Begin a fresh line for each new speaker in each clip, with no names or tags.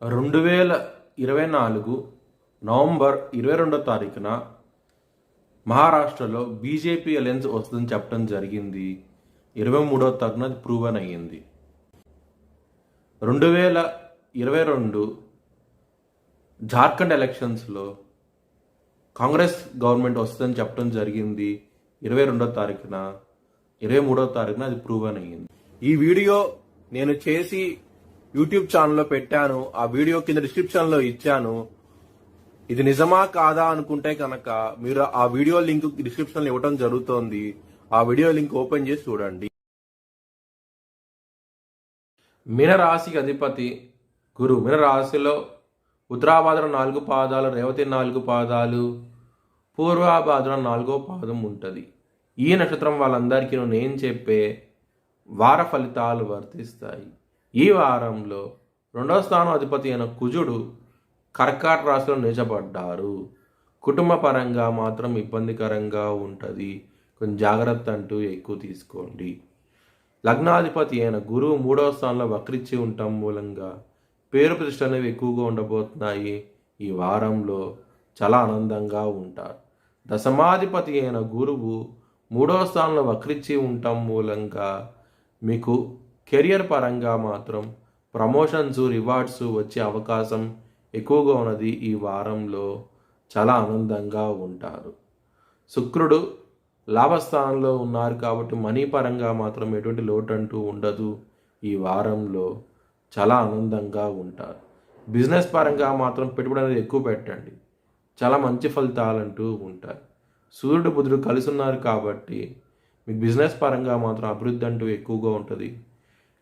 2024 November 22వ తారీఖున మహారాష్ట్రలో BJP alliance వస్తుందని చెప్పడం జరిగింది. 23వ తారీఖున అది ప్రూవన్ అయ్యింది. 2022 జార్ఖండ్ ఎలక్షన్స్లో కాంగ్రెస్ గవర్నమెంట్ వస్తుందని చెప్పడం జరిగింది. 22వ తారీఖున 23వ తారీఖున అది ప్రూవన్ అయ్యింది. ఈ వీడియో నేను చేసి యూట్యూబ్ ఛానల్లో పెట్టాను. ఆ వీడియో కింద డిస్క్రిప్షన్లో ఇచ్చాను. ఇది నిజమా కాదా అనుకుంటే కనుక మీరు ఆ వీడియో లింక్ డిస్క్రిప్షన్లో ఇవ్వడం జరుగుతోంది. ఆ వీడియో లింక్ ఓపెన్ చేసి చూడండి. మీనరాశికి అధిపతి గురు. మీనరాశిలో ఉత్తరాభాద్ర 4 పాదాలు, రేవతి 4 పాదాలు, పూర్వాభాద్ర 4వ పాదం ఉంటుంది. ఈ నక్షత్రం వాళ్ళందరికీ నేను చెప్పే వార ఫలితాలు వర్తిస్తాయి. ఈ వారంలో 2వ స్థానం అధిపతి అయిన కుజుడు కర్కాటక రాశిలో నిలబడ్డారు. కుటుంబ పరంగా మాత్రం ఇబ్బందికరంగా ఉంటుంది. కొంచెం జాగ్రత్త అంటూ ఎక్కువ తీసుకోండి. లగ్నాధిపతి అయిన గురువు 3వ స్థానంలో వక్రించి ఉండటం మూలంగా పేరు ప్రతిష్టలు అనేవి ఎక్కువగా ఉండబోతున్నాయి. ఈ వారంలో చాలా ఆనందంగా ఉంటారు. దశమాధిపతి అయిన గురువు 3వ స్థానంలో వక్రించి ఉండటం మూలంగా మీకు కెరియర్ పరంగా మాత్రం ప్రమోషన్స్, రివార్డ్స్ వచ్చే అవకాశం ఎక్కువగా ఉన్నది. ఈ వారంలో చాలా ఆనందంగా ఉంటారు. శుక్రుడు లాభస్థానంలో ఉన్నారు కాబట్టి మనీ పరంగా మాత్రం ఎటువంటి లోటు అంటూ ఉండదు. ఈ వారంలో చాలా ఆనందంగా ఉంటారు. బిజినెస్ పరంగా మాత్రం పెట్టుబడి అనేది ఎక్కువ పెట్టండి. చాలా మంచి ఫలితాలు అంటూ ఉంటాయి. సూర్యుడు బుధుడు కలిసి ఉన్నారు కాబట్టి మీకు బిజినెస్ పరంగా మాత్రం అభివృద్ధి అంటూ ఎక్కువగా ఉంటుంది.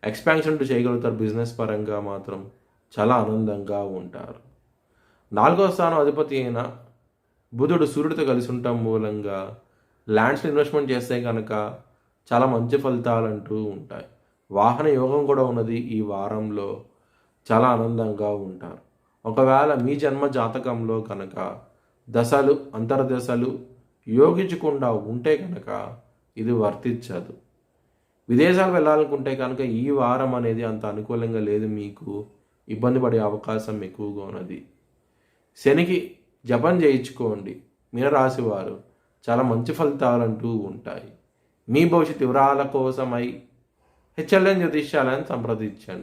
ఎక్స్పాన్షన్ చేయగలుగుతారు. బిజినెస్ పరంగా మాత్రం చాలా ఆనందంగా ఉంటారు. 4వ స్థానం అధిపతి అయిన బుధుడు సూర్యుడితో కలిసి ఉండటం మూలంగా ల్యాండ్స్లో ఇన్వెస్ట్మెంట్ చేస్తే కనుక చాలా మంచి ఫలితాలు అంటూ ఉంటాయి. వాహన యోగం కూడా ఉన్నది. ఈ వారంలో చాలా ఆనందంగా ఉంటారు. ఒకవేళ మీ జన్మ జాతకంలో కనుక దశలు, అంతర్దశలు యోగించకుండా ఉంటే కనుక ఇది వర్తించదు. విదేశాలు వెళ్ళాలనుకుంటే కనుక ఈ వారం అనేది అంత అనుకూలంగా లేదు. మీకు ఇబ్బంది పడే అవకాశం ఎక్కువగా ఉన్నది. శనికి జపం చేయించుకోండి. మీనరాశి వారు చాలా మంచి ఫలితాలు అంటూ ఉంటాయి. మీ భవిష్యత్ వివరాల కోసమై హెచ్ఎల్ఎన్ జ్యోతిష్యాలను సంప్రదించండి.